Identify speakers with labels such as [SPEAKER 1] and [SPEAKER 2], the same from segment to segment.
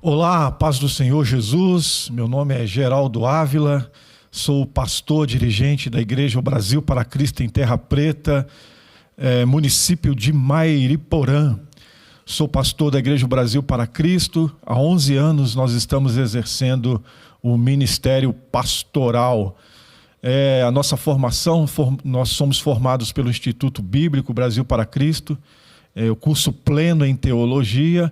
[SPEAKER 1] Olá, paz do Senhor Jesus. Meu nome é Geraldo Ávila, sou pastor dirigente da Igreja Brasil para Cristo em Terra Preta, município de Mairiporã. Sou pastor da Igreja Brasil para Cristo. Há 11 anos nós estamos exercendo o ministério pastoral. A nossa formação, nós somos formados pelo Instituto Bíblico Brasil para Cristo, o curso pleno em teologia,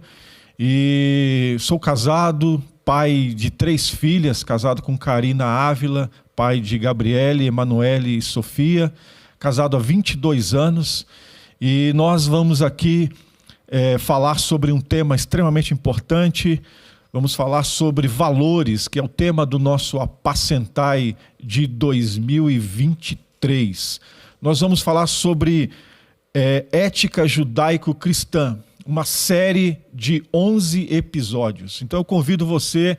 [SPEAKER 1] e sou casado, pai de 3 filhas, casado com Karina Ávila, pai de Gabriele, Emanuele e Sofia, casado há 22 anos, e nós vamos aqui falar sobre um tema extremamente importante. Vamos falar sobre valores, que é o tema do nosso Apacentai de 2023. Nós vamos falar sobre ética judaico-cristã, uma série de 11 episódios. Então eu convido você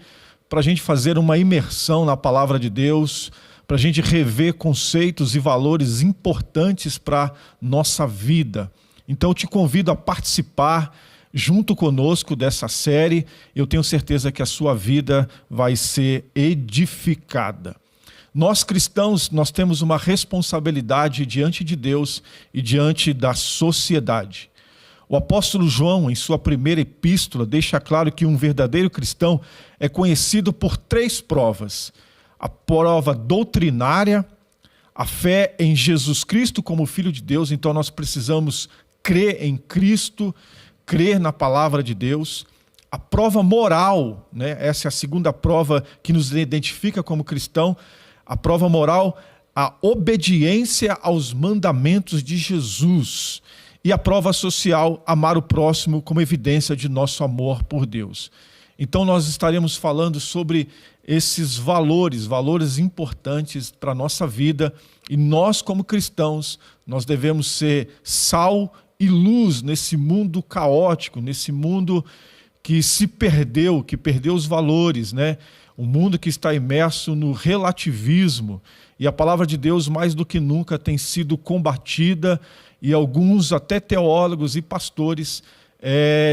[SPEAKER 1] para a gente fazer uma imersão na palavra de Deus, para a gente rever conceitos e valores importantes para a nossa vida. Então eu te convido a participar junto conosco dessa série. Eu tenho certeza que a sua vida vai ser edificada. Nós cristãos, nós temos uma responsabilidade diante de Deus e diante da sociedade. O apóstolo João, em sua primeira epístola, deixa claro que um verdadeiro cristão é conhecido por 3 provas. A prova doutrinária, a fé em Jesus Cristo como Filho de Deus. Então nós precisamos crer em Cristo, crer na palavra de Deus. A prova moral, né? Essa é a segunda prova que nos identifica como cristão. A prova moral, a obediência aos mandamentos de Jesus. E a prova social, amar o próximo como evidência de nosso amor por Deus. Então nós estaremos falando sobre esses valores importantes para a nossa vida. E nós, como cristãos, nós devemos ser sal e luz nesse mundo caótico, nesse mundo que se perdeu, que perdeu os valores, né? Um mundo que está imerso no relativismo. E a palavra de Deus, mais do que nunca, tem sido combatida, e alguns, até teólogos e pastores,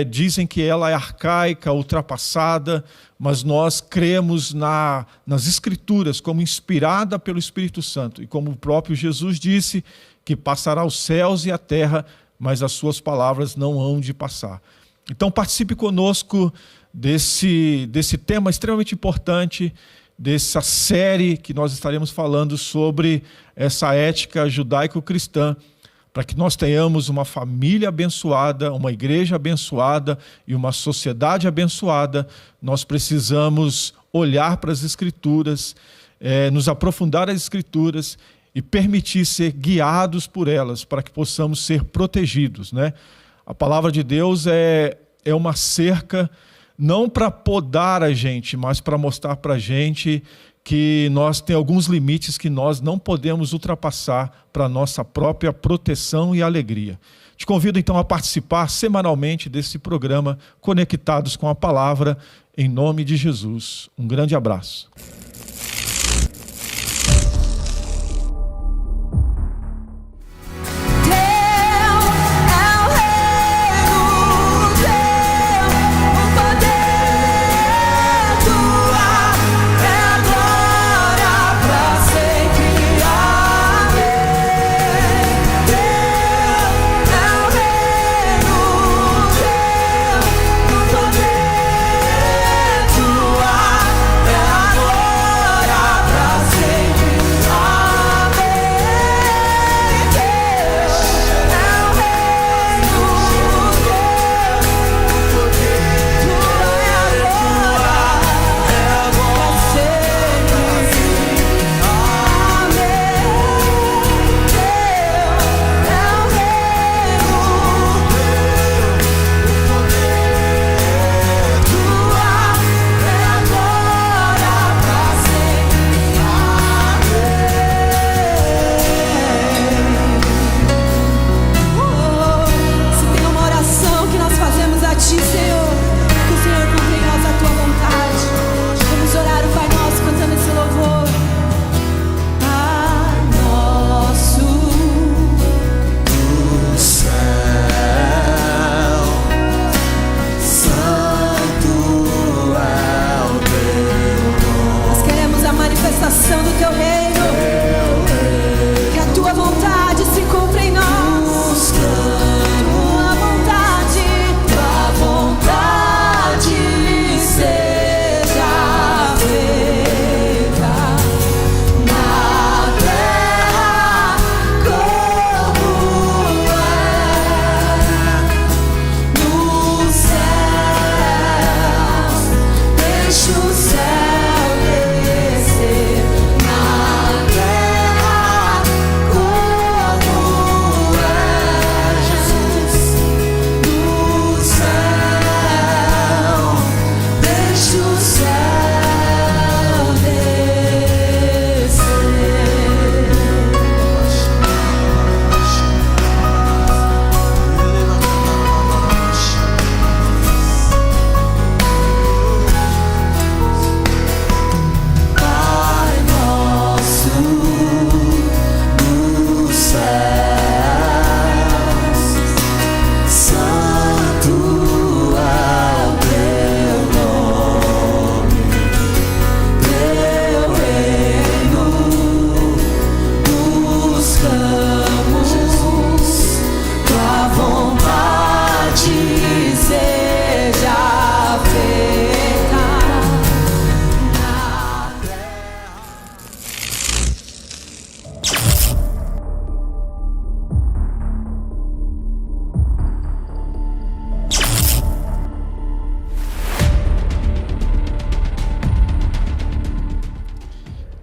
[SPEAKER 1] dizem que ela é arcaica, ultrapassada, mas nós cremos nas Escrituras como inspirada pelo Espírito Santo. E como o próprio Jesus disse, que passará os céus e a terra, mas as suas palavras não hão de passar. Então participe conosco desse tema extremamente importante, dessa série que nós estaremos falando sobre essa ética judaico-cristã, para que nós tenhamos uma família abençoada, uma igreja abençoada e uma sociedade abençoada. Nós precisamos olhar para as Escrituras, nos aprofundar as Escrituras e permitir ser guiados por elas, para que possamos ser protegidos, né? A palavra de Deus é uma cerca, não para podar a gente, mas para mostrar para a gente que nós temos alguns limites que nós não podemos ultrapassar para a nossa própria proteção e alegria. Te convido então a participar semanalmente desse programa Conectados com a Palavra, em nome de Jesus. Um grande abraço.
[SPEAKER 2] Tua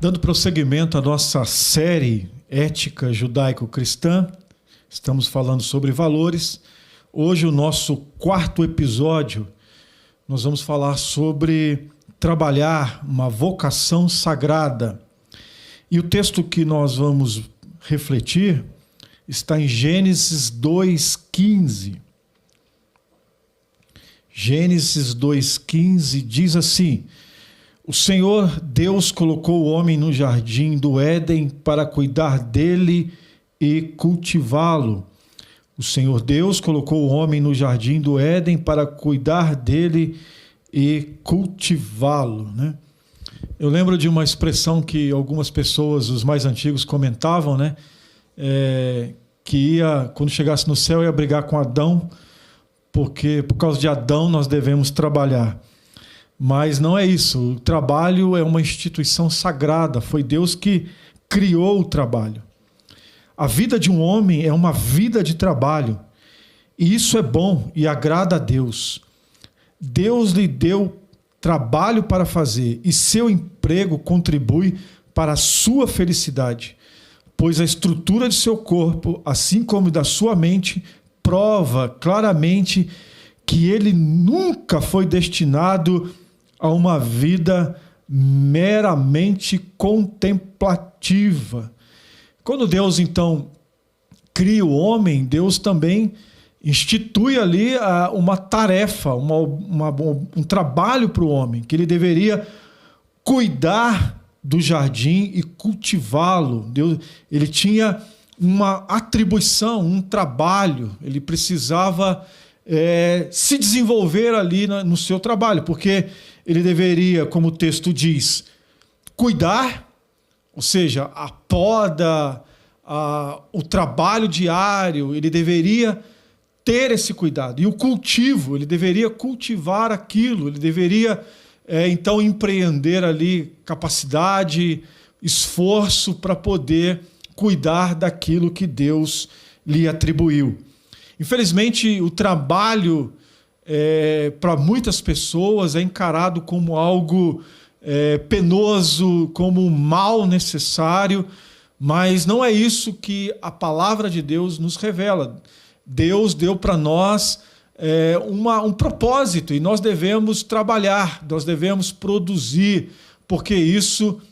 [SPEAKER 1] Dando prosseguimento à nossa série Ética Judaico-Cristã, estamos falando sobre valores. Hoje, o nosso quarto episódio, nós vamos falar sobre trabalhar uma vocação sagrada. E o texto que nós vamos refletir está em Gênesis 2,15. Gênesis 2,15 diz assim: o Senhor Deus colocou o homem no jardim do Éden para cuidar dele e cultivá-lo. O Senhor Deus colocou o homem no jardim do Éden para cuidar dele e cultivá-lo, né? Eu lembro de uma expressão que algumas pessoas, os mais antigos, comentavam, né? Que quando chegasse no céu, ia brigar com Adão, porque por causa de Adão nós devemos trabalhar. Mas não é isso. O trabalho é uma instituição sagrada. Foi Deus que criou o trabalho. A vida de um homem é uma vida de trabalho. E isso é bom e agrada a Deus. Deus lhe deu trabalho para fazer e seu emprego contribui para a sua felicidade, pois a estrutura de seu corpo, assim como da sua mente, prova claramente que ele nunca foi destinado a uma vida meramente contemplativa. Quando Deus, então, cria o homem, Deus também institui ali uma tarefa, um trabalho para o homem, que ele deveria cuidar do jardim e cultivá-lo. Ele tinha uma atribuição, um trabalho, ele precisava se desenvolver ali no seu trabalho, porque ele deveria, como o texto diz, cuidar, ou seja, a poda, o trabalho diário, ele deveria ter esse cuidado. E o cultivo, ele deveria cultivar aquilo, ele deveria, então, empreender ali capacidade, esforço para poder cuidar daquilo que Deus lhe atribuiu. Infelizmente, o trabalho, para muitas pessoas, é encarado como algo penoso, como um mal necessário, mas não é isso que a palavra de Deus nos revela. Deus deu para nós um propósito e nós devemos trabalhar, nós devemos produzir, porque isso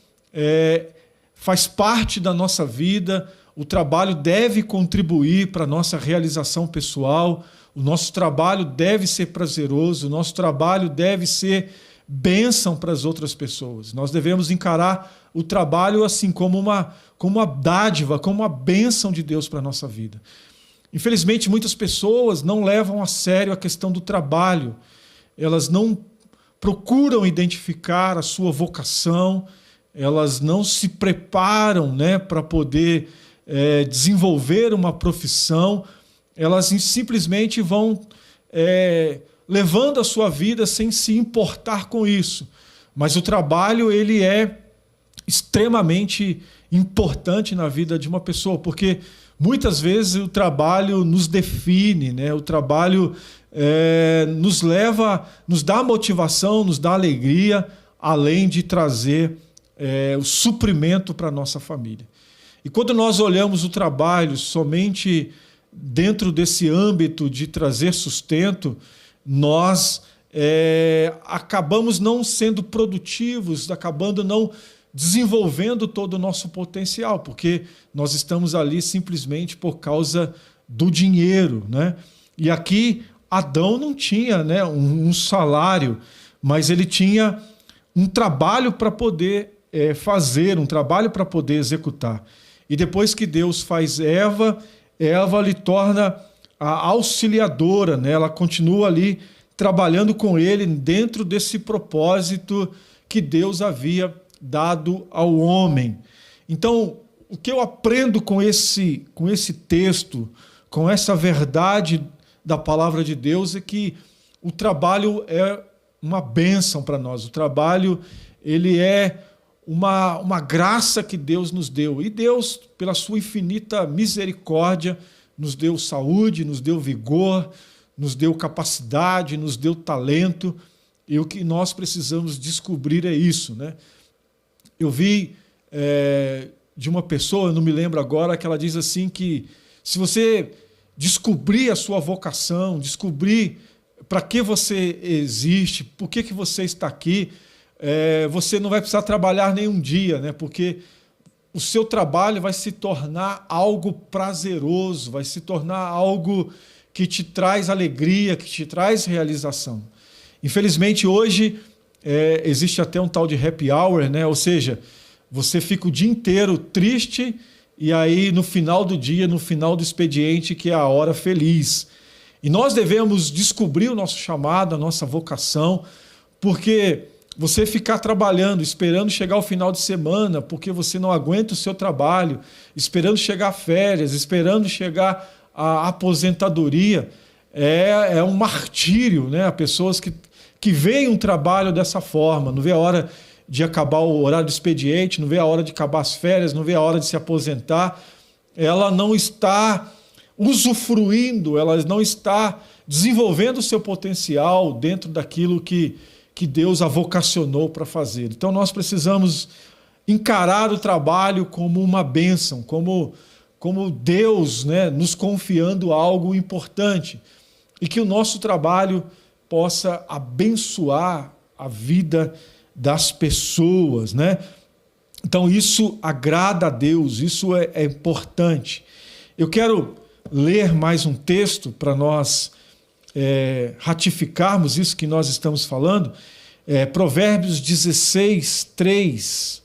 [SPEAKER 1] faz parte da nossa vida. O trabalho deve contribuir para a nossa realização pessoal, o nosso trabalho deve ser prazeroso, o nosso trabalho deve ser bênção para as outras pessoas. Nós devemos encarar o trabalho assim como uma dádiva, como uma bênção de Deus para a nossa vida. Infelizmente, muitas pessoas não levam a sério a questão do trabalho. Elas não procuram identificar a sua vocação, elas não se preparam, né, para poder desenvolver uma profissão. Elas simplesmente vão levando a sua vida sem se importar com isso. Mas o trabalho, ele é extremamente importante na vida de uma pessoa, porque muitas vezes o trabalho nos define, né? O trabalho nos leva, nos dá motivação, nos dá alegria, além de trazer o suprimento para a nossa família. E quando nós olhamos o trabalho somente dentro desse âmbito de trazer sustento, nós acabamos não sendo produtivos, acabando não desenvolvendo todo o nosso potencial, porque nós estamos ali simplesmente por causa do dinheiro, né? E aqui Adão não tinha, né, um salário, mas ele tinha um trabalho para poder fazer, um trabalho para poder executar. E depois que Deus faz Eva lhe torna a auxiliadora, né? Ela continua ali trabalhando com ele dentro desse propósito que Deus havia dado ao homem. Então, o que eu aprendo com esse texto, com essa verdade da palavra de Deus, é que o trabalho é uma bênção para nós. O trabalho, ele é uma graça que Deus nos deu. E Deus, pela sua infinita misericórdia, nos deu saúde, nos deu vigor, nos deu capacidade, nos deu talento. E o que nós precisamos descobrir é isso, né? Eu vi de uma pessoa, eu não me lembro agora, que ela diz assim que se você descobrir a sua vocação, descobrir para que você existe, por que você está aqui, você não vai precisar trabalhar nenhum dia, né? Porque o seu trabalho vai se tornar algo prazeroso, vai se tornar algo que te traz alegria, que te traz realização. Infelizmente, hoje, existe até um tal de happy hour, né? Ou seja, você fica o dia inteiro triste e aí no final do dia, no final do expediente, que é a hora feliz. E nós devemos descobrir o nosso chamado, a nossa vocação, porque você ficar trabalhando, esperando chegar o final de semana, porque você não aguenta o seu trabalho, esperando chegar férias, esperando chegar a aposentadoria, é um martírio, né? Há pessoas que veem um trabalho dessa forma, não vê a hora de acabar o horário do expediente, não vê a hora de acabar as férias, não vê a hora de se aposentar. Ela não está usufruindo, ela não está desenvolvendo o seu potencial dentro daquilo que Deus a vocacionou para fazer. Então nós precisamos encarar o trabalho como uma bênção, como Deus, né, nos confiando algo importante, e que o nosso trabalho possa abençoar a vida das pessoas, né? Então isso agrada a Deus, isso é importante. Eu quero ler mais um texto para nós ratificarmos isso que nós estamos falando. Provérbios 16, 3.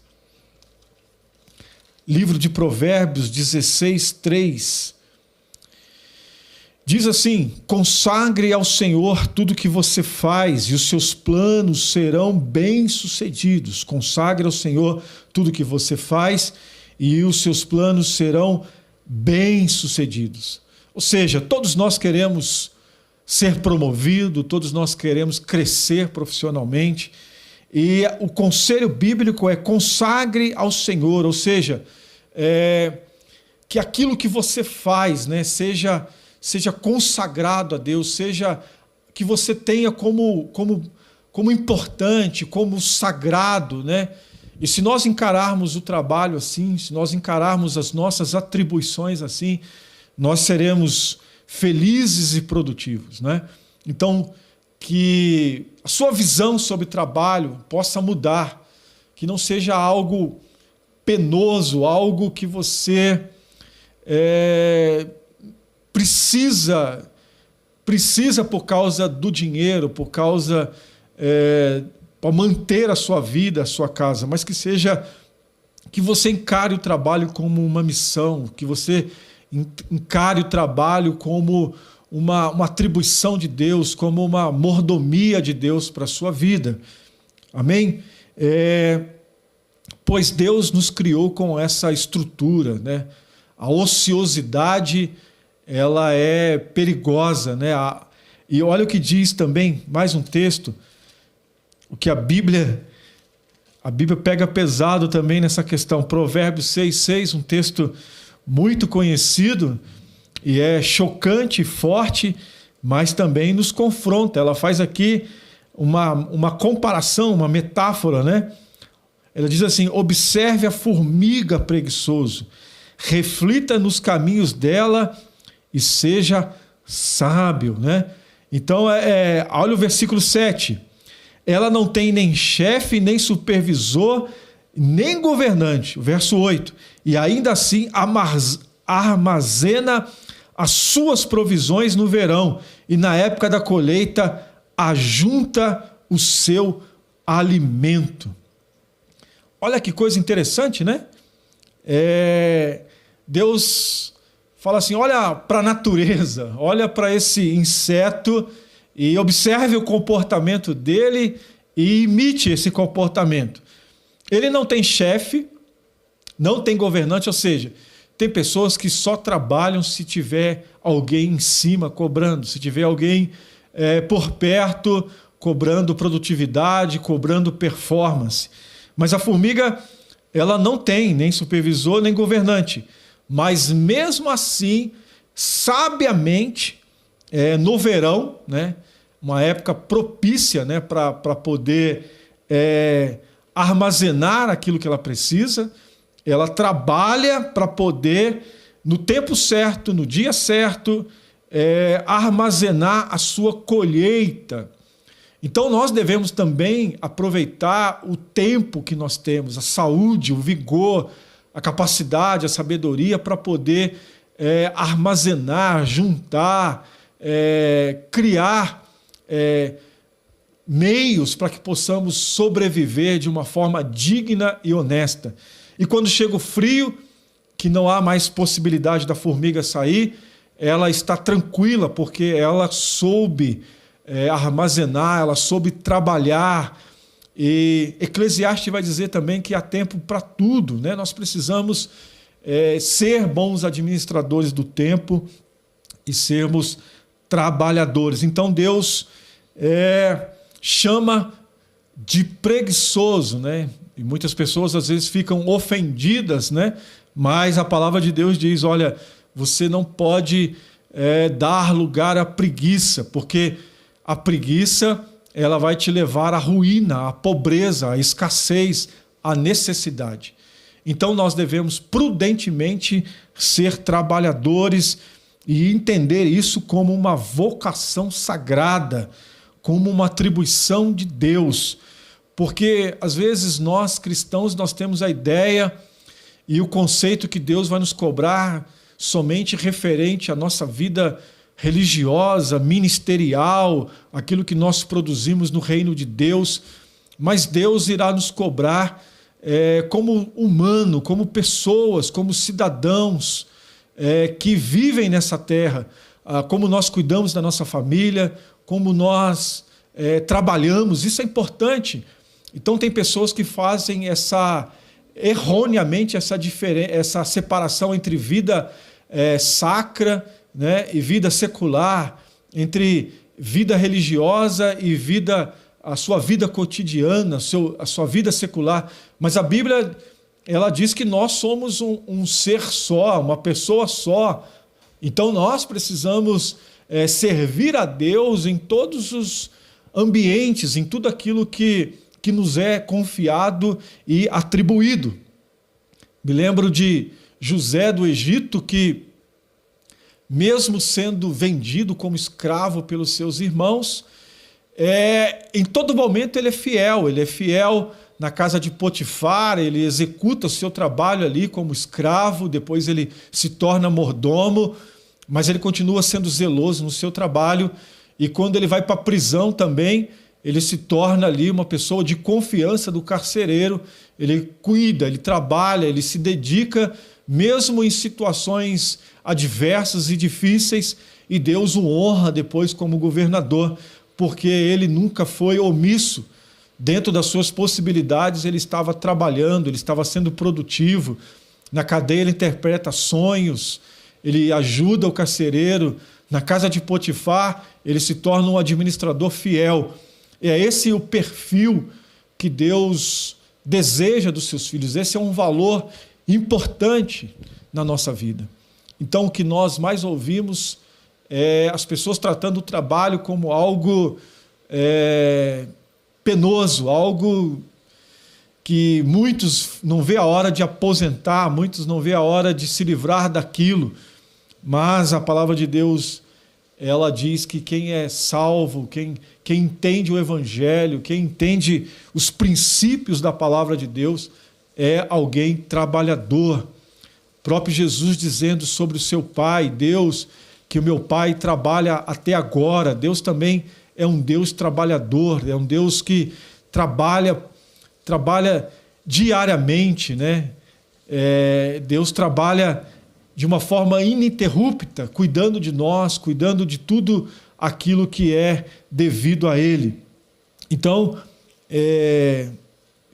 [SPEAKER 1] Livro de Provérbios 16, 3. Diz assim: consagre ao Senhor tudo que você faz e os seus planos serão bem-sucedidos. Consagre ao Senhor tudo que você faz e os seus planos serão bem-sucedidos. Ou seja, todos nós queremos ser promovidos, todos nós queremos crescer profissionalmente, e o conselho bíblico é consagre ao Senhor, ou seja, que aquilo que você faz, né, seja consagrado a Deus, seja que você tenha como importante, como sagrado, né? E se nós encararmos o trabalho assim, se nós encararmos as nossas atribuições assim, nós seremos felizes e produtivos, né? Então, que a sua visão sobre trabalho possa mudar, que não seja algo penoso, algo que você precisa por causa do dinheiro, por causa para manter a sua vida, a sua casa, mas que você encare o trabalho como uma missão, que você encare o trabalho como uma atribuição de Deus, como uma mordomia de Deus para a sua vida. Amém? Pois Deus nos criou com essa estrutura, né? A ociosidade, ela é perigosa, né? E olha o que diz também, mais um texto, o que a Bíblia pega pesado também nessa questão. Provérbios 6,6, um texto muito conhecido, e é chocante, forte, mas também nos confronta. Ela faz aqui uma comparação, uma metáfora, né? Ela diz assim: observe a formiga preguiçoso, reflita nos caminhos dela e seja sábio, né? Então, olha o versículo 7. Ela não tem nem chefe, nem supervisor, nem governante. O verso 8. E ainda assim armazena as suas provisões no verão, e na época da colheita ajunta o seu alimento. Olha que coisa interessante, né? Deus fala assim: olha para a natureza, olha para esse inseto e observe o comportamento dele e imite esse comportamento. Ele não tem chefe, não tem governante, ou seja, tem pessoas que só trabalham se tiver alguém em cima cobrando, se tiver alguém por perto cobrando produtividade, cobrando performance. Mas a formiga, ela não tem nem supervisor nem governante, mas mesmo assim, sabiamente, no verão, né, uma época propícia, né, para poder armazenar aquilo que ela precisa, ela trabalha para poder, no tempo certo, no dia certo, armazenar a sua colheita. Então nós devemos também aproveitar o tempo que nós temos, a saúde, o vigor, a capacidade, a sabedoria para poder armazenar, juntar, criar meios para que possamos sobreviver de uma forma digna e honesta. E quando chega o frio, que não há mais possibilidade da formiga sair, ela está tranquila, porque ela soube armazenar, ela soube trabalhar. E Eclesiastes vai dizer também que há tempo para tudo, né? Nós precisamos ser bons administradores do tempo e sermos trabalhadores. Então Deus chama de preguiçoso, né? E muitas pessoas às vezes ficam ofendidas, né? Mas a palavra de Deus diz, olha, você não pode dar lugar à preguiça, porque a preguiça ela vai te levar à ruína, à pobreza, à escassez, à necessidade. Então nós devemos prudentemente ser trabalhadores e entender isso como uma vocação sagrada, como uma atribuição de Deus. Porque às vezes nós cristãos nós temos a ideia e o conceito que Deus vai nos cobrar somente referente à nossa vida religiosa, ministerial, aquilo que nós produzimos no reino de Deus, mas Deus irá nos cobrar como humano, como pessoas, como cidadãos que vivem nessa terra, como nós cuidamos da nossa família, como nós trabalhamos, isso é importante. Então tem pessoas que fazem erroneamente essa separação entre vida sacra, né, e vida secular, entre vida religiosa e a sua vida cotidiana, a sua vida secular. Mas a Bíblia ela diz que nós somos um ser só, uma pessoa só. Então nós precisamos servir a Deus em todos os ambientes, em tudo aquilo que nos é confiado e atribuído. Me lembro de José do Egito, que mesmo sendo vendido como escravo pelos seus irmãos, em todo momento ele é fiel na casa de Potifar, ele executa o seu trabalho ali como escravo, depois ele se torna mordomo, mas ele continua sendo zeloso no seu trabalho, e quando ele vai para a prisão também, ele se torna ali uma pessoa de confiança do carcereiro, ele cuida, ele trabalha, ele se dedica, mesmo em situações adversas e difíceis, e Deus o honra depois como governador, porque ele nunca foi omisso. Dentro das suas possibilidades, ele estava trabalhando, ele estava sendo produtivo. Na cadeia ele interpreta sonhos, ele ajuda o carcereiro. Na casa de Potifar, ele se torna um administrador fiel. É esse o perfil que Deus deseja dos seus filhos. Esse é um valor importante na nossa vida. Então, o que nós mais ouvimos é as pessoas tratando o trabalho como algo penoso, algo que muitos não vê a hora de aposentar, muitos não vê a hora de se livrar daquilo. Mas a palavra de Deus, ela diz que quem é salvo, quem entende o Evangelho, quem entende os princípios da palavra de Deus, é alguém trabalhador. O próprio Jesus dizendo sobre o seu Pai, Deus, que o meu Pai trabalha até agora. Deus também é um Deus trabalhador, é um Deus que trabalha diariamente, né? Deus trabalha de uma forma ininterrupta, cuidando de nós, cuidando de tudo aquilo que é devido a Ele. Então,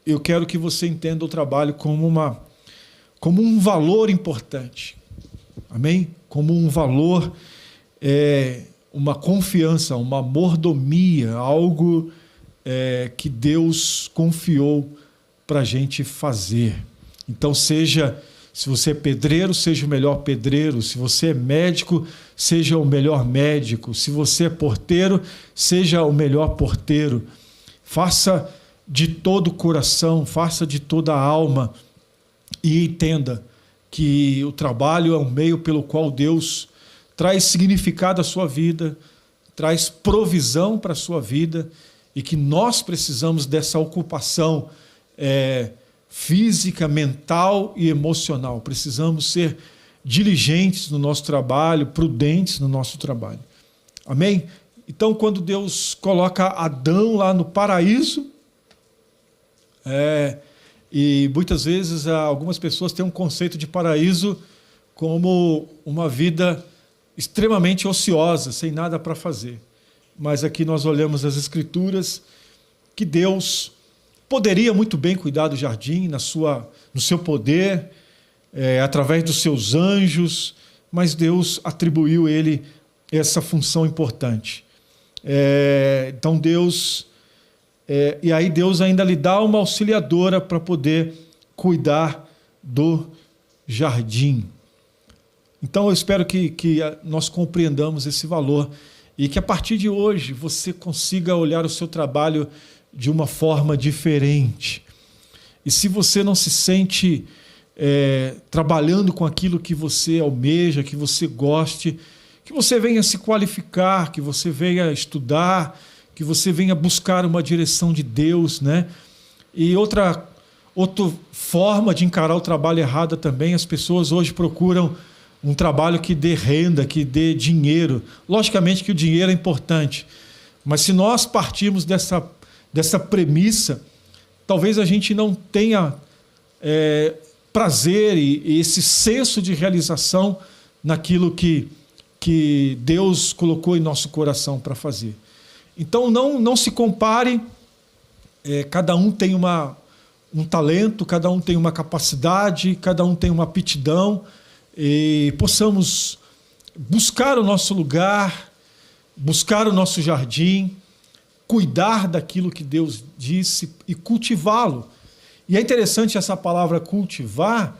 [SPEAKER 1] eu quero que você entenda o trabalho como um valor importante. Amém? Como um valor, uma confiança, uma mordomia, algo que Deus confiou para a gente fazer. Então, se você é pedreiro, seja o melhor pedreiro. Se você é médico, seja o melhor médico. Se você é porteiro, seja o melhor porteiro. Faça de todo o coração, faça de toda a alma. e entenda que o trabalho é um meio pelo qual Deus traz significado à sua vida, traz provisão para a sua vida, e que nós precisamos dessa ocupação física, mental e emocional. Precisamos ser diligentes no nosso trabalho, prudentes no nosso trabalho. Amém? Então, quando Deus coloca Adão lá no paraíso, e muitas vezes algumas pessoas têm um conceito de paraíso como uma vida extremamente ociosa, sem nada para fazer. Mas aqui nós olhamos as Escrituras que Deus poderia muito bem cuidar do jardim no seu poder, através dos seus anjos, mas Deus atribuiu a ele essa função importante. Então Deus... e aí Deus ainda lhe dá uma auxiliadora para poder cuidar do jardim. Então eu espero que nós compreendamos esse valor e que a partir de hoje você consiga olhar o seu trabalho de uma forma diferente. E se você não se sente trabalhando com aquilo que você almeja, que você goste, que você venha se qualificar, que você venha estudar, que você venha buscar uma direção de Deus, né? E outra forma de encarar o trabalho errada também, as pessoas hoje procuram um trabalho que dê renda, que dê dinheiro. Logicamente que o dinheiro é importante, mas se nós partirmos dessa premissa, talvez a gente não tenha prazer e esse senso de realização naquilo que Deus colocou em nosso coração para fazer. Então não se compare, cada um tem um talento, cada um tem uma capacidade, cada um tem uma aptidão, e possamos buscar o nosso lugar, buscar o nosso jardim, cuidar daquilo que Deus disse e cultivá-lo. E é interessante essa palavra cultivar,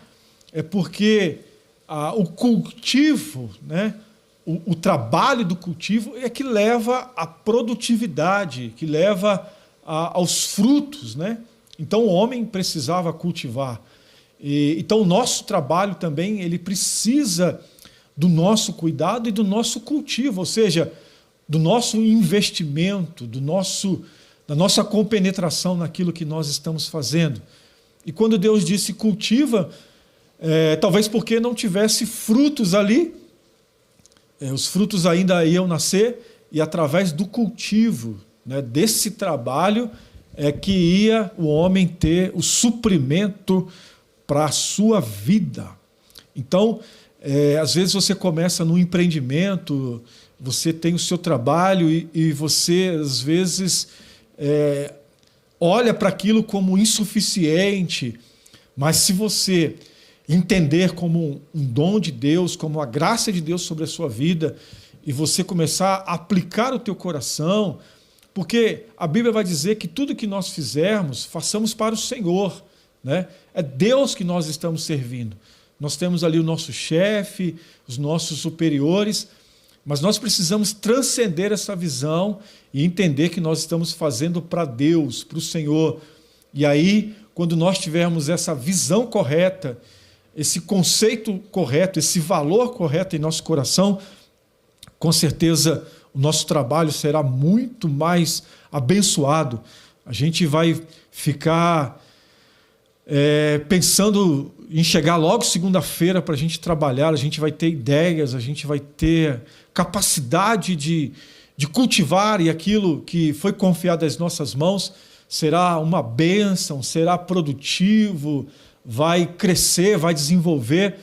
[SPEAKER 1] porque o cultivo, né? O trabalho do cultivo é que leva à produtividade, que leva aos frutos, né? Então o homem precisava cultivar. Então o nosso trabalho também ele precisa do nosso cuidado e do nosso cultivo, ou seja, do nosso investimento, da nossa compenetração naquilo que nós estamos fazendo. E quando Deus disse cultiva, talvez porque não tivesse frutos ali, os frutos ainda iam nascer, e através do cultivo, né, desse trabalho que ia o homem ter o suprimento para a sua vida. Então, às vezes você começa num empreendimento, você tem o seu trabalho e você, às vezes, olha para aquilo como insuficiente, mas se você entender como um dom de Deus, como a graça de Deus sobre a sua vida, e você começar a aplicar o teu coração, porque a Bíblia vai dizer que tudo que nós fizermos, façamos para o Senhor, né? É Deus que nós estamos servindo. Nós temos ali o nosso chefe, os nossos superiores, mas nós precisamos transcender essa visão e entender que nós estamos fazendo para Deus, para o Senhor. E aí, quando nós tivermos essa visão correta, esse conceito correto, esse valor correto em nosso coração, com certeza o nosso trabalho será muito mais abençoado. A gente vai ficar pensando em chegar logo segunda-feira para a gente trabalhar, a gente vai ter ideias, a gente vai ter capacidade de cultivar, e aquilo que foi confiado às nossas mãos será uma bênção, será produtivo, vai crescer, vai desenvolver,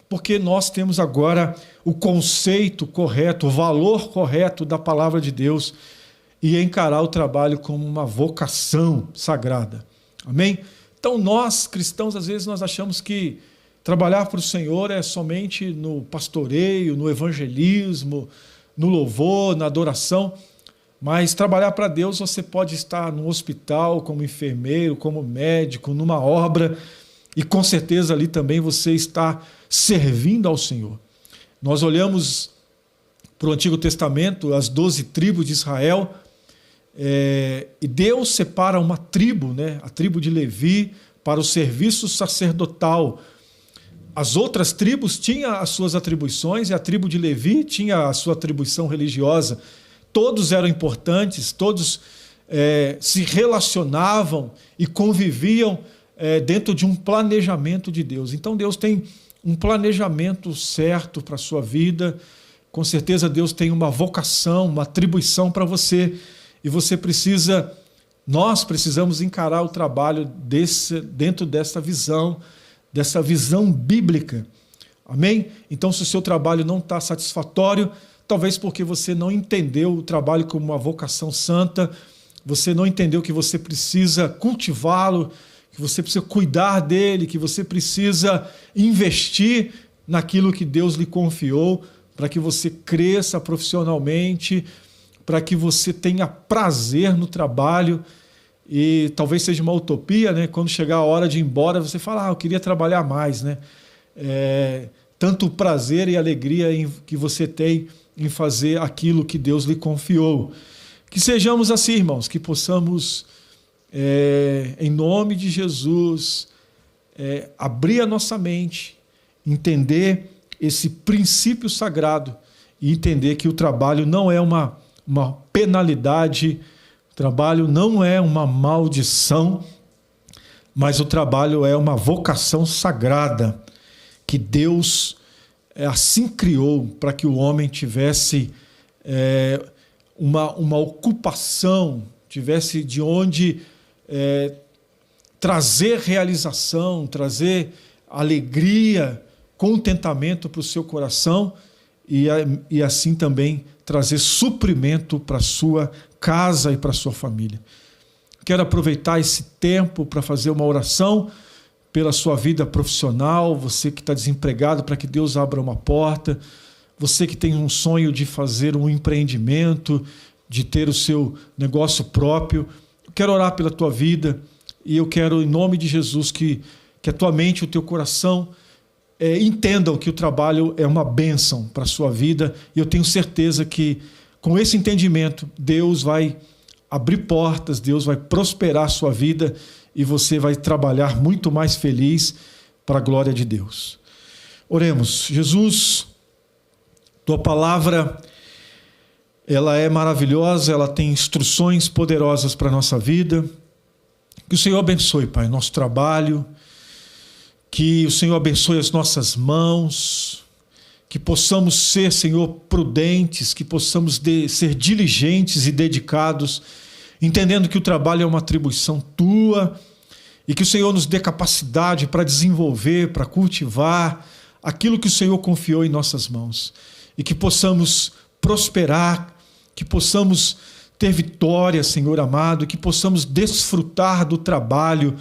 [SPEAKER 1] porque nós temos agora o conceito correto, o valor correto da palavra de Deus, e encarar o trabalho como uma vocação sagrada. Amém? Então nós, cristãos, às vezes nós achamos que trabalhar para o Senhor é somente no pastoreio, no evangelismo, no louvor, na adoração, mas trabalhar para Deus você pode estar no hospital, como enfermeiro, como médico, numa obra, e com certeza ali também você está servindo ao Senhor. Nós olhamos para o Antigo Testamento, as 12 tribos de Israel, e Deus separa uma tribo, né, a tribo de Levi, para o serviço sacerdotal. As outras tribos tinham as suas atribuições e a tribo de Levi tinha a sua atribuição religiosa. Todos eram importantes, todos se relacionavam e conviviam dentro de um planejamento de Deus. Então Deus tem um planejamento certo para a sua vida. Com certeza Deus tem uma vocação, uma atribuição para você. E nós precisamos encarar o trabalho dentro dessa visão bíblica. Amém? Então, se o seu trabalho não está satisfatório, talvez porque você não entendeu o trabalho como uma vocação santa, você não entendeu que você precisa cultivá-lo, que você precisa cuidar dele, que você precisa investir naquilo que Deus lhe confiou, para que você cresça profissionalmente, para que você tenha prazer no trabalho. E talvez seja uma utopia, né? Quando chegar a hora de ir embora, você fala, eu queria trabalhar mais, né? Tanto o prazer e alegria que você tem em fazer aquilo que Deus lhe confiou. Que sejamos assim, irmãos, que possamos, em nome de Jesus, abrir a nossa mente, entender esse princípio sagrado e entender que o trabalho não é uma penalidade, o trabalho não é uma maldição, mas o trabalho é uma vocação sagrada que Deus assim criou para que o homem tivesse uma ocupação, tivesse de onde trazer realização, trazer alegria, contentamento para o seu coração e assim também trazer suprimento para a sua casa e para a sua família. Quero aproveitar esse tempo para fazer uma oração pela sua vida profissional, você que está desempregado, para que Deus abra uma porta, você que tem um sonho de fazer um empreendimento, de ter o seu negócio próprio. Eu quero orar pela tua vida e eu quero, em nome de Jesus, que a tua mente e o teu coração entendam que o trabalho é uma bênção para a sua vida, e eu tenho certeza que com esse entendimento Deus vai abrir portas, Deus vai prosperar a sua vida e você vai trabalhar muito mais feliz para a glória de Deus. Oremos. Jesus, tua palavra, ela é maravilhosa, ela tem instruções poderosas para a nossa vida. Que o Senhor abençoe, Pai, nosso trabalho, que o Senhor abençoe as nossas mãos, que possamos ser, Senhor, prudentes, que possamos ser diligentes e dedicados, entendendo que o trabalho é uma atribuição tua e que o Senhor nos dê capacidade para desenvolver, para cultivar aquilo que o Senhor confiou em nossas mãos e que possamos prosperar, que possamos ter vitória, Senhor amado, que possamos desfrutar do trabalho,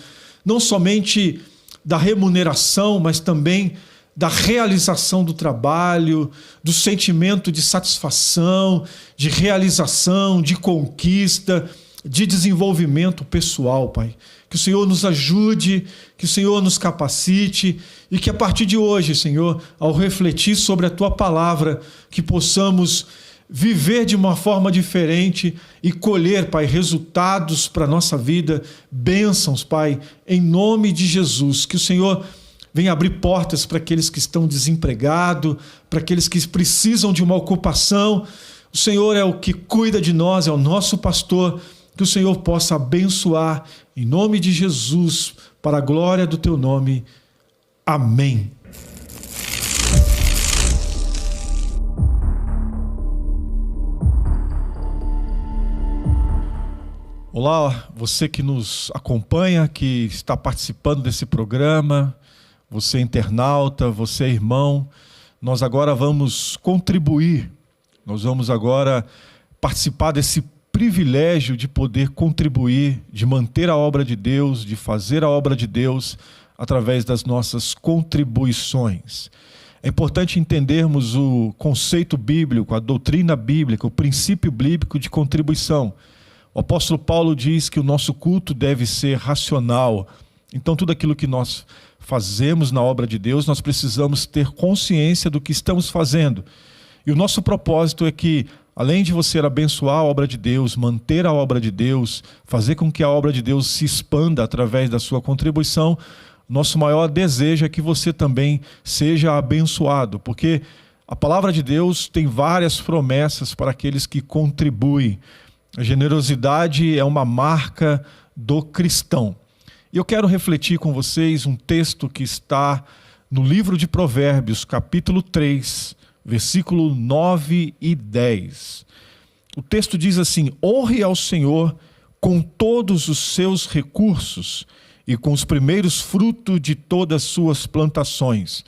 [SPEAKER 1] não somente da remuneração, mas também da realização do trabalho, do sentimento de satisfação, de realização, de conquista, de desenvolvimento pessoal, Pai. Que o Senhor nos ajude, que o Senhor nos capacite e que a partir de hoje, Senhor, ao refletir sobre a Tua palavra, que possamos viver de uma forma diferente e colher, Pai, resultados para a nossa vida, bênçãos, Pai, em nome de Jesus. Que o Senhor venha abrir portas para aqueles que estão desempregados, para aqueles que precisam de uma ocupação. O Senhor é o que cuida de nós, é o nosso pastor. Que o Senhor possa abençoar, em nome de Jesus, para a glória do Teu nome. Amém. Olá, você que nos acompanha, que está participando desse programa, você internauta, você irmão, nós agora vamos contribuir, nós vamos agora participar desse privilégio de poder contribuir, de manter a obra de Deus, de fazer a obra de Deus através das nossas contribuições. É importante entendermos o conceito bíblico, a doutrina bíblica, o princípio bíblico de contribuição. O apóstolo Paulo diz que o nosso culto deve ser racional. Então, tudo aquilo que nós fazemos na obra de Deus, nós precisamos ter consciência do que estamos fazendo. E o nosso propósito é que além de você abençoar a obra de Deus, manter a obra de Deus, fazer com que a obra de Deus se expanda através da sua contribuição, nosso maior desejo é que você também seja abençoado, porque a palavra de Deus tem várias promessas para aqueles que contribuem. A generosidade é uma marca do cristão. E eu quero refletir com vocês um texto que está no livro de Provérbios, capítulo 3, versículo 9 e 10. O texto diz assim: honre ao Senhor com todos os seus recursos e com os primeiros frutos de todas as suas plantações.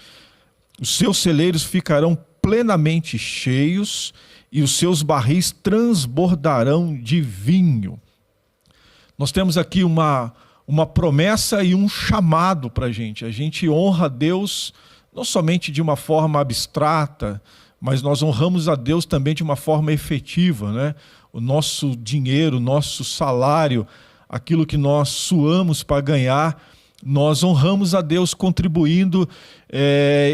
[SPEAKER 1] Os seus celeiros ficarão plenamente cheios e os seus barris transbordarão de vinho. Nós temos aqui uma promessa e um chamado para a gente honra a Deus não somente de uma forma abstrata, mas nós honramos a Deus também de uma forma efetiva, né? O nosso dinheiro, o nosso salário, aquilo que nós suamos para ganhar, nós honramos a Deus contribuindo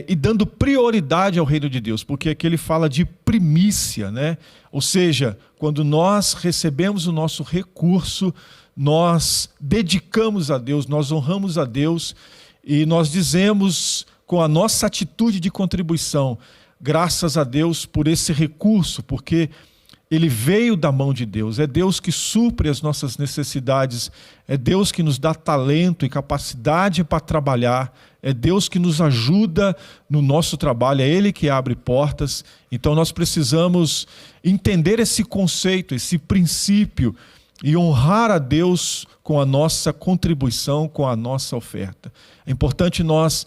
[SPEAKER 1] e dando prioridade ao reino de Deus, porque aqui ele fala de primícia, né? Ou seja, quando nós recebemos o nosso recurso, nós dedicamos a Deus, nós honramos a Deus e nós dizemos com a nossa atitude de contribuição, graças a Deus por esse recurso, porque ele veio da mão de Deus, é Deus que supre as nossas necessidades, é Deus que nos dá talento e capacidade para trabalhar, é Deus que nos ajuda no nosso trabalho, é Ele que abre portas. Então nós precisamos entender esse conceito, esse princípio e honrar a Deus com a nossa contribuição, com a nossa oferta. É importante nós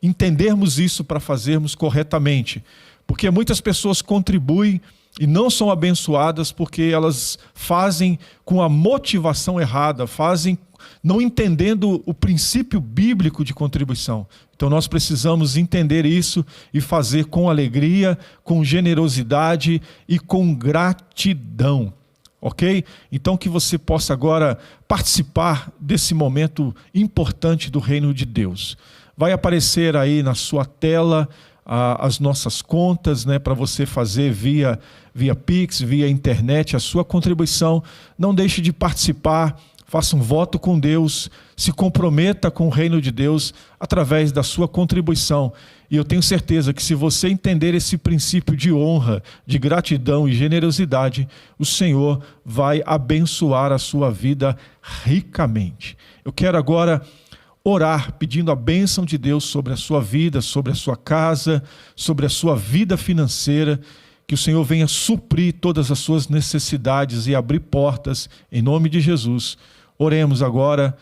[SPEAKER 1] entendermos isso para fazermos corretamente, porque muitas pessoas contribuem e não são abençoadas porque elas fazem com a motivação errada, fazem não entendendo o princípio bíblico de contribuição. Então nós precisamos entender isso e fazer com alegria, com generosidade e com gratidão. Ok? Então que você possa agora participar desse momento importante do reino de Deus. Vai aparecer aí na sua tela as nossas contas, né, para você fazer via Pix, via internet, a sua contribuição. Não deixe de participar, faça um voto com Deus, se comprometa com o reino de Deus através da sua contribuição. E eu tenho certeza que se você entender esse princípio de honra, de gratidão e generosidade, o Senhor vai abençoar a sua vida ricamente. Eu quero agora orar pedindo a bênção de Deus sobre a sua vida, sobre a sua casa, sobre a sua vida financeira, que o Senhor venha suprir todas as suas necessidades e abrir portas em nome de Jesus. Oremos agora.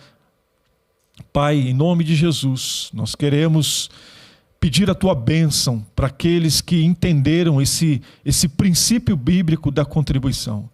[SPEAKER 1] Pai, em nome de Jesus, nós queremos pedir a tua bênção para aqueles que entenderam esse princípio bíblico da contribuição.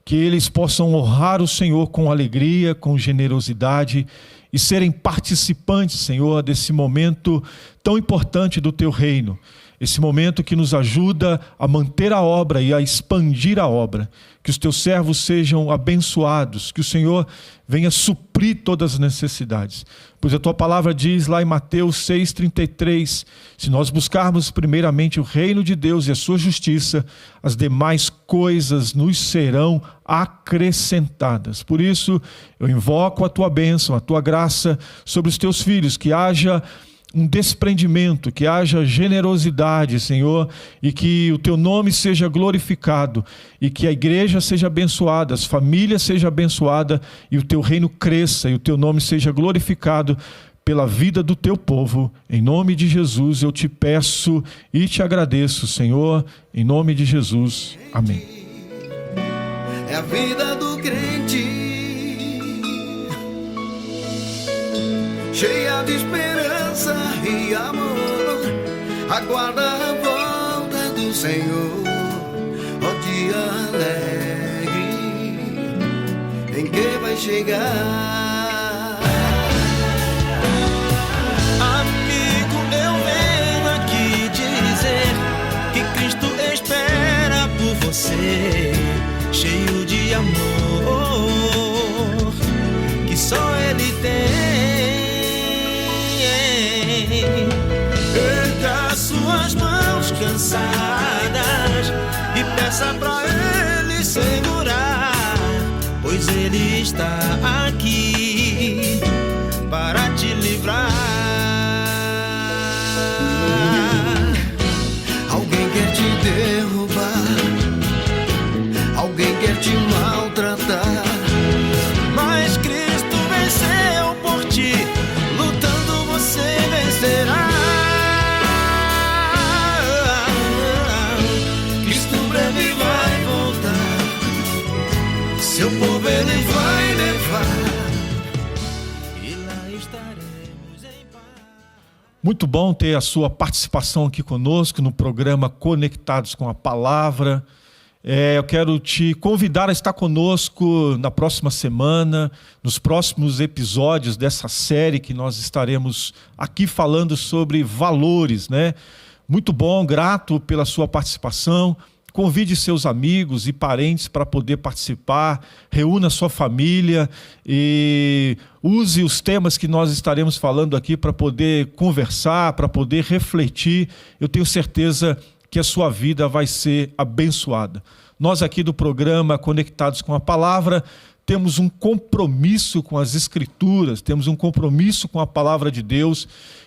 [SPEAKER 1] Que eles possam honrar o Senhor com alegria, com generosidade e serem participantes, Senhor, desse momento tão importante do teu reino. Esse momento que nos ajuda a manter a obra e a expandir a obra. Que os teus servos sejam abençoados, que o Senhor venha suprir todas as necessidades. Pois a tua palavra diz lá em Mateus 6,33, se nós buscarmos primeiramente o reino de Deus e a sua justiça, as demais coisas nos serão acrescentadas. Por isso, eu invoco a tua bênção, a tua graça sobre os teus filhos, que haja um desprendimento, que haja generosidade, Senhor, e que o teu nome seja glorificado, e que a igreja seja abençoada, as famílias sejam abençoadas, e o teu reino cresça, e o teu nome seja glorificado pela vida do teu povo. Em nome de Jesus eu te peço e te agradeço, Senhor, em nome de Jesus. Amém.
[SPEAKER 2] É a vida do crente, cheia de esperança e amor, aguarda a volta do Senhor, ó dia alegre em que vai chegar. Amigo, eu venho aqui dizer que Cristo espera por você, cheio de amor que só Ele tem. Erga suas mãos cansadas e peça pra Ele segurar, pois Ele está aqui para te livrar. Alguém quer te derrubar, alguém quer te maltratar, mas Cristo venceu por ti, lutando você vencerá. Cristo breve vai voltar, seu povo Ele vai levar, e lá estaremos em paz.
[SPEAKER 1] Muito bom ter a sua participação aqui conosco no programa Conectados com a Palavra. Eu quero te convidar a estar conosco na próxima semana, nos próximos episódios dessa série que nós estaremos aqui falando sobre valores, né? Muito bom, grato pela sua participação. Convide seus amigos e parentes para poder participar, reúna sua família e use os temas que nós estaremos falando aqui para poder conversar, para poder refletir. Eu tenho certeza que a sua vida vai ser abençoada. Nós aqui do programa Conectados com a Palavra temos um compromisso com as Escrituras, temos um compromisso com a Palavra de Deus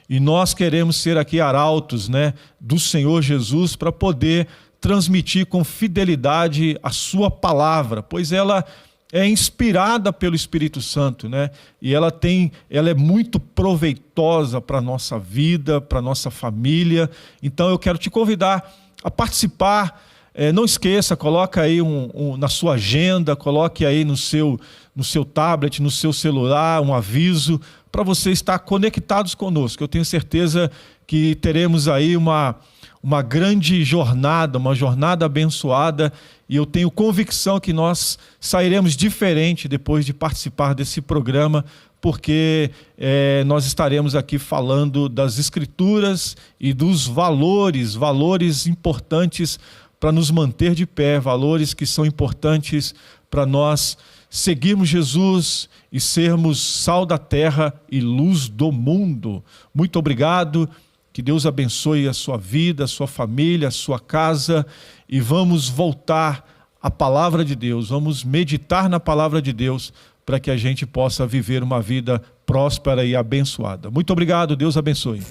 [SPEAKER 1] e nós queremos ser aqui arautos, né, do Senhor Jesus para poder transmitir com fidelidade a sua palavra, pois ela é inspirada pelo Espírito Santo, né? E ela é muito proveitosa para a nossa vida, para a nossa família. Então eu quero te convidar a participar. Não esqueça, coloca aí na sua agenda, coloque aí no seu tablet, no seu celular, um aviso para você estar conectados conosco. Eu tenho certeza que teremos aí uma grande jornada, uma jornada abençoada, e eu tenho convicção que nós sairemos diferente depois de participar desse programa, porque nós estaremos aqui falando das Escrituras e dos valores importantes para nos manter de pé, valores que são importantes para nós seguirmos Jesus e sermos sal da terra e luz do mundo. Muito obrigado. Que Deus abençoe a sua vida, a sua família, a sua casa, e vamos voltar à palavra de Deus, vamos meditar na palavra de Deus para que a gente possa viver uma vida próspera e abençoada. Muito obrigado, Deus abençoe.